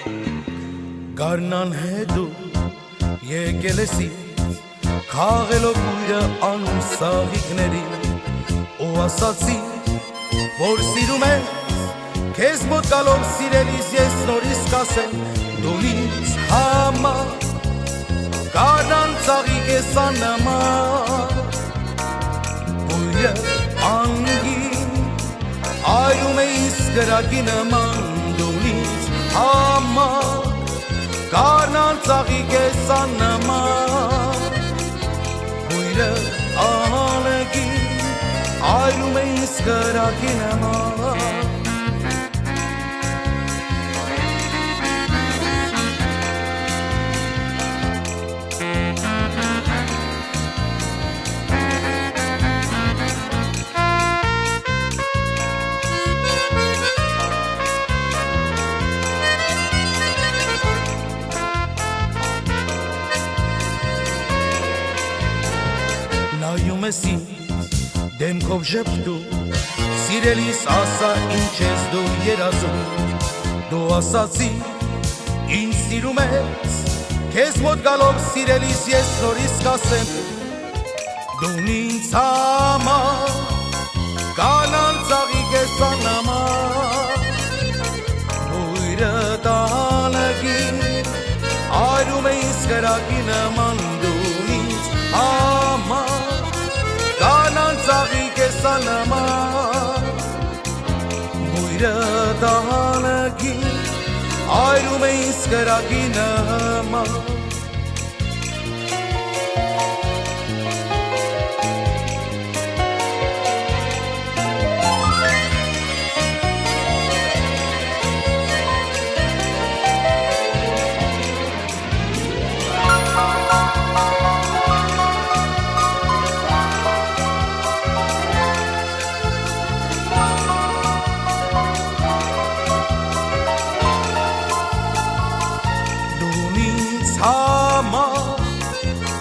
Գարնան հետո եկել ես քաղելով ուրը անում սաղիքներին ու ասացի որ սիրում ես քեզ մոտ գալով սիրելիս ես նորից կասեմ դու ինձ համար գարնան ծաղիկ ես աննման ուրը անգին այրում ես գրակի նման դու ինձ համար Գարնան ծաղիկ ես աննման Բույրը ալեգի Այրում ես գրակի նման Նայում ես ինձ դեմքով ժպտում Սիրելիս ասա ինչ ես դու երազում Դու ասացի ինձ սիրում ես Քեզ մոտ գալով սիրելիս ես նորից կասեմ Դու ինձ համար Գարնան ծաղիկ ես աննման Բույրը տալագի Այրում ես գրակի նման դու ինձ համար Գարնան ծաղիկ ես աննման Բույրը տալագի Այրում ես գրակի նման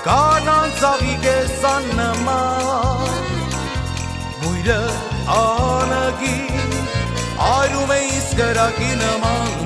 Գարնան ծաղիկ ես աննման Բույրը ալագի Այրում ես գրակի նման